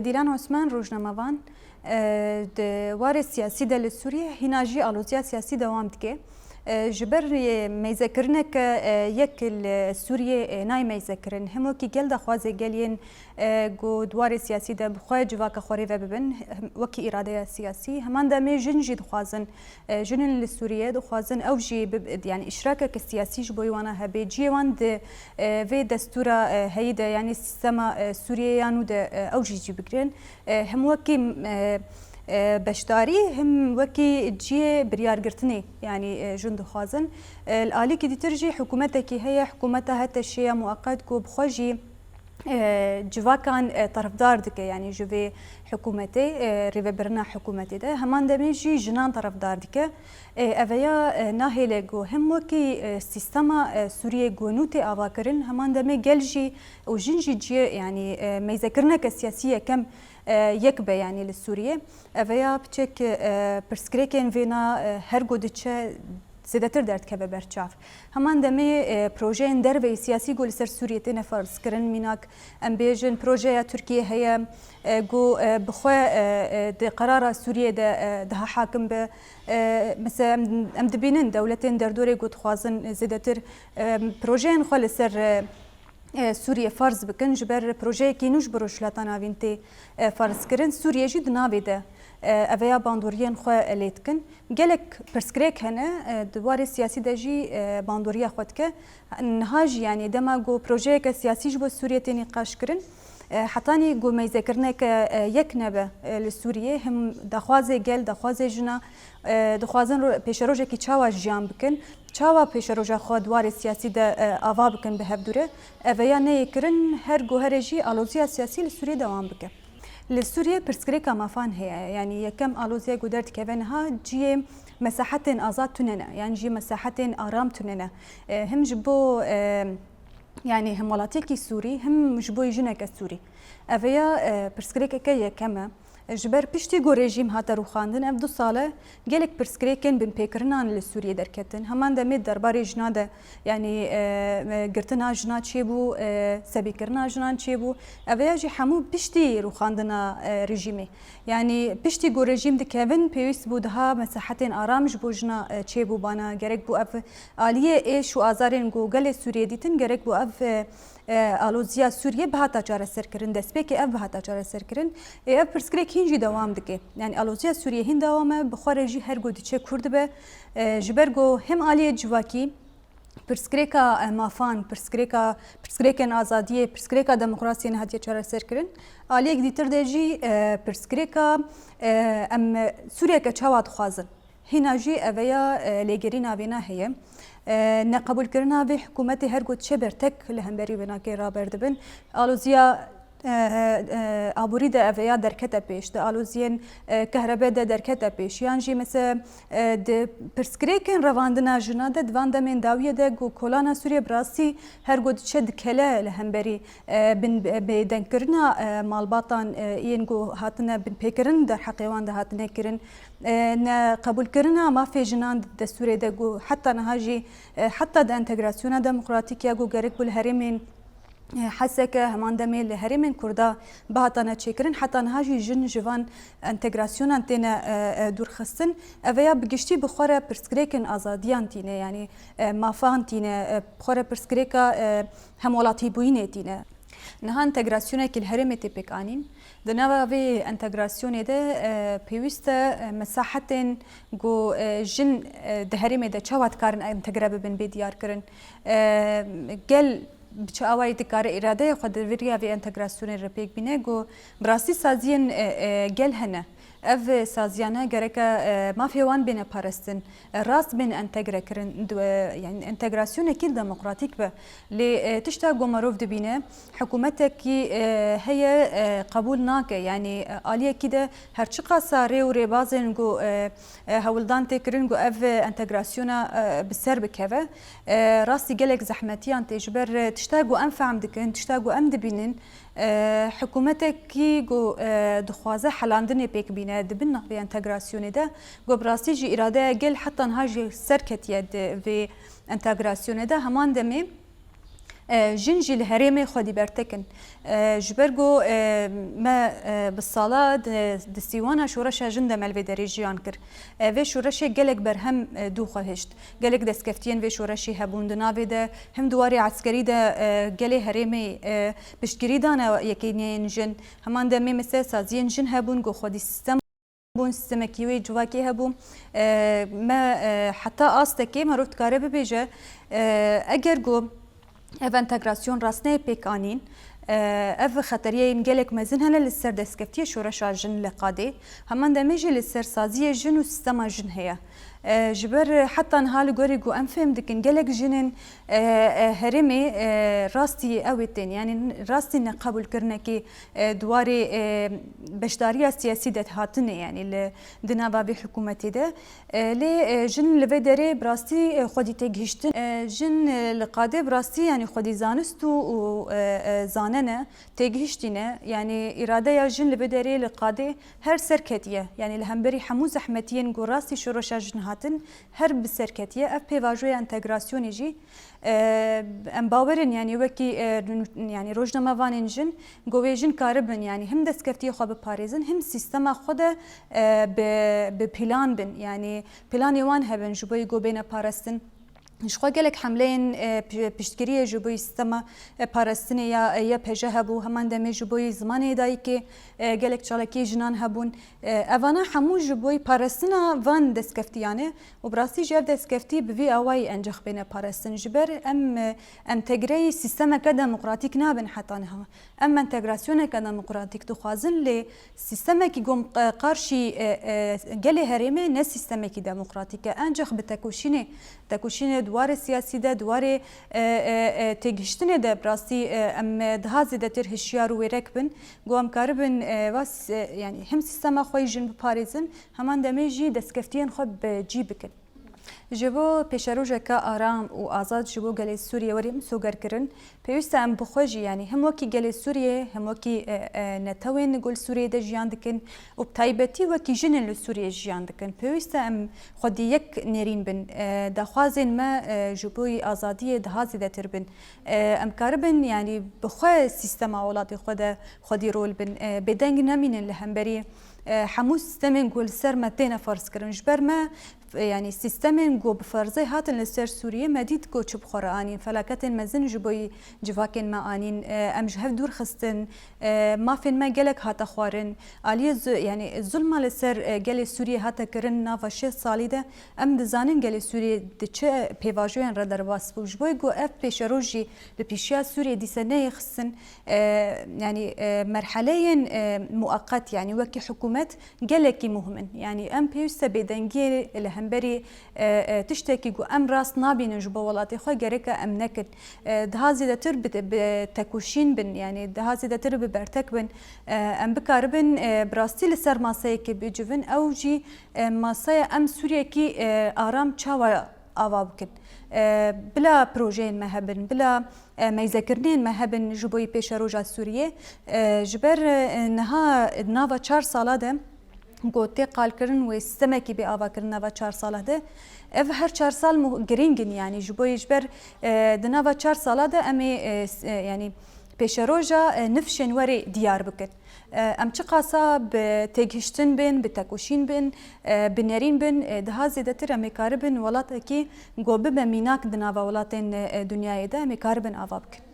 دیلان عثمان روزنامه‌وان وار سیاسی دل سوریه هناجی آلوزیا سیاسی دوام دکه جبر میزکرنه که یک سوریه نای میزکرن همو کی گل دخوازه گلین گو دوار سیاسی ده بخواه جواک خوری و ببن وکی اراده سیاسی همان دمی جنجی دخوازن جنن لسوریه دخوازن او جی يعني اشراك كسياسي جبوي وانا هبي جيوان د في دستور هيدا يعني سيستم سوريا يانو د او جي بكرين هم وكي بشداري هم وكي جي بريار قرتني يعني جند خوازن الآلي كي ترجي حكومتك هي حكومتها هتا الشيء مؤقت كو بخوجي جواكان طرفدار دكه يعني جوي حكومتي ريفي برنا حكومتي ده همان دميجي جنان طرفدار دكه اويا ناهيلغو هم وكي سيستما سوريا غونوتي اواكرن همان دمي جلجي وجنجي جي يعني ما يذكرنا كسياسيه كم يكبه يعني للسوريه اويا بتشك برسكريكن فينا هرغودتشه زیادتر درد که به برچاف همان دمی پروژه اندر و سیاسی گل سر سوریه تن فرض کردن میناک امبیجن پروژه ترکیه هیا جو بخوا د قرار سوریه ده حاکم به مثلا ام دبینن دولتین در دوره گود خوازن زیادتر پروژه خال سر سوریه فرض بکن جبر پروژه کی نوش بروشلاتان آوینتی فرض کردن سوریه جد ناویده اویا باندوریان خو لیتکن گلک پرسکریک هنه دوار سیاسی دجی باندوریا خود که نهاج يعني دما جو پروژه که سیاسی جبو سوریه تنی قاش کرن حتانی جو میذکرنه که یک نبه لسوریه هم دخوازه گل دخوازه جنا دخوازن رو پیشروجه کی چاوا جام بکن چاوا پیشروجه خود دوار سیاسی ده آوا بکن به هفدوره اویا نه کرن هر گوهرجی آلوزیا سیاسی لسوریه دوام بکن لسوريا برسكريكا مافان هي يعني يكم ألوزيا قدرت كيفنها جي مساحات آزاد تننا يعني جي مساحات آرام تننا هم جبو يعني هم ولاتيكي سوري هم جبو يجنك السوري أفيا برسكريكا كي كما جبر بيشتي جو ريجيم هاتا روخاندن اف دو ساله جلك برسكريكن بن بيكرنان لسوريا دركتن همان دمي درباري جناده يعني قرتنا جنا تشيبو سبيكرنا جنا تشيبو افيا جي حمو بيشتي روخاندنا ريجيمي يعني بيشتي جو ريجيم دكيفن بيوس بودها مساحتين آرام جبو جنا تشيبو بانا جرك بو اف آليه ايش و آزارين جو گل سوريا ديتن جرك بو اف آلوزیا سوریه بهاتا چاره سر کردن دست به که بهاتا چاره سر کردن اف پرسکریک هنجی دوام دکه یعنی آلوزیا سوریه هند دوامه بخارجی هر گودی چه کرد به جبرگو هم آلیه جواکی پرسکریکا مافان پرسکریکن آزادیه پرسکریکا دموکراسی نه هدیه چاره سر کردن آلیه دیتر دیجی پرسکریکا ام سوریه که چواد خوازن هناجی اویا لگری ناوینا هیه نقبول کرنا به حکومت هر گوت شبر تک لهمبری بنا که را بردبن آلوزیا آبوری ده اویا درکت پیش ده آلوزین کهرباء ده درکت پیش یعنی جی مثل ده پرسکریکن رواندنا جنا ده دوان ده من داویه ده گو کلانا سوریه براسی هر گود شد کله لهمبری بن بدن کرنا مالباتان این گو هاتنه بن پیکرن در حقیقان ده هاتنه کرن نه قبول کرنا ما في جنان ده سوریه ده گو حتی نهاجی حتی ده انتگراسیون دموکراتیکیا گو گرک بول هرمین حسك همان دمي لهرمين كردا بهاتنا تشكرن حتى نهاجي جن جوان انتجراسيون انتنا دور خصن اويا بگشتي بخوره برسكريكن ازاديان تينه يعني مافان تينه بخوره برسكريكا همولاتي بوينه تينه نها انتجراسيون كل هرمي تيبك انين دنوا في انتجراسيون ده بيوستا مساحتين جو جن دهرمي ده چوات كارن انتجرا بن بديار كرن قال بچه آوایی دکار اراده خود ویریا وی انتگراسیون رپیک بینه گو براستی سازین گل هنه اف سازیانه گرکه مافیوان بینه پارستن راست بین انتگره کرن يعني انتگراسیون کل دموکراتیک به لی تشتا گو مروف دبینه حکومتك هي قبول ناکه يعني آلیه کده هرچی قصاره و ریبازن گو هولدان تکرن گو اف انتگراسیون بسر بکوه راستی گلک زحمتیان تجبر تشتا گو انفعم دکن تشتا گو ام دبینن حکومتك کی گو دخوازه حلاندنی پیک بینه دبنا به انتگراسیون ده گو براستی جی اراده گل حتی نهاجی سرکتیه و انتگراسیون ده همان دمی جنجي الهرمي خدي برتكن جبرجو ما بالصالات دستيوانا شورشا جندا مالفي دريجيان كر في شورشي جلك برهم دو خهشت جلك دسكفتين في شورشي هبون دنافي ده هم دواري عسكري ده جلي هرمي بشكري دانا يكينين جن همان دمي مثل سازين جن هبون جو خدي سيستم بون سیستم کیوی جواکی هبوم ما حتی آستکی ما روت کاره ببیجه اگر گو اف انتگراسیون راسنه پیکانین اف خطریه این گلک مزن هنه لسر دستکفتی شورشا جن لقاده همان دمیجی لسر سازی جن و سیستم جن هیا جبر حتى نهال جوري جو أنفهم دكين جلك جنين هرمي راستي أوتين يعني راستي نقبل كرنا كي دواري بشدارية سياسية ده هاتني يعني لدنا بحكومتي ده لي جن لفدري براستي خدي تجهشتن جن لقاده براستي يعني خدي زانستو وزاننا تجهشتنا يعني إرادة يا جن لفدري لقاده هر سركتية يعني لهمبري حموز أحمدين جو راستي شروش جن هر بسركتيه اف بيواجوي انتجراسيون جي ام باورن يعني وكي يعني روجنامه فاننجن جويجن كاربن يعني هم دسكفتي خو بباريزن هم سيستما خود ببلان بن يعني بلان يوان هبن جوي جو بين باراستن شخوا گلک حملين پشتگیری جبوی سیستما پارستنی یا پجه هبو همان دمی جبوی زمانی دایی که گلک چالکی جنان هبون اوانا همو جبوی پارستنا وان دستکفتیانه و براستی جب دستکفتی بوی اوای انجخ بین پارستن جبر ام تگری سیستما که دموکراتیک نابن حتی نها ام انتگراسیون که دموکراتیک تخوازن لی سیستما که گم قارشی گلی هریمه نه سیستما که دموکراتیک انجخ بتکوشینه دوار سیاسی ده دوار تگشتنه ده براستی ام دهازی ده تر هشیار و ویرک بن گوام کاربن واس يعني هم سیستما خوی جن بپاریزن همان دمیجی دستکفتین خود بجی بکن جبو پیشروجه که آرام و آزاد جبو گلی سوریه وریم سوگر کرن پیوسته ام بخوجی يعني هم وکی گلی سوریه هم وکی نتوین نقول سوریه ده جیان دکن و بتایبتی وکی جنن لسوریه جیان دکن پیوسته ام خودی یک نرین بن دخوازن ما جبوی آزادی دهازی ده تر بن ام کاربن يعني بخوا سیستم اولاد خودی رول بن بدنگ نمینن لهمبری حمو سیستم گل سر متین فرض کردن جبر ما يعني سيستم جو بفرزي هات لسر سوريا مديد جو تشب قرآنين فلاكات مزن جبوي جواكن معانين ام جهف دور خستن ما فين ما جلك هات خوارن علي يعني الظلم لسر جل سوريا هات كرن نافشه صالده ام دزانين جل سوريا دچ بيواجوين ردر واس بوجبوي جو اف بيشروجي ببيشيا سوريا دي سنه خصن يعني مرحلين مؤقت يعني وكي حكومات جلكي مهمن يعني ام بيوس بدنجي همبری تشتکی گو ام راست نابین جبه ولاتی خواه گرکه ام نکن دهازی دتر بتکوشین بن يعني دهازی دتر ببرتک بن ام بکاربن براستی لسر ماسایی که بجوون او جی ماسای ام سوریه کی آرام چاوا آوا بکن بلا پروژین مهبن بلا ميزكرنين مهبن جبوي پیش روجا سوریه جبر نها ناوا 4 ساله ده گوته قال کرن و سمکی به آوا کرن و 4 ساله ده اف هر 4 سال گرینگن يعني جبوي جبر دنا و 4 ساله ده امي يعني پیش روجا نفشن وري ديار بكت ام چه قاسا بتگهشتن بن بتکوشین بن بنرین بن ده زیادتر امکار بن ولات کی گوبه به میناک دنا و ولاتن دنیای ده امکار بن آوا بکن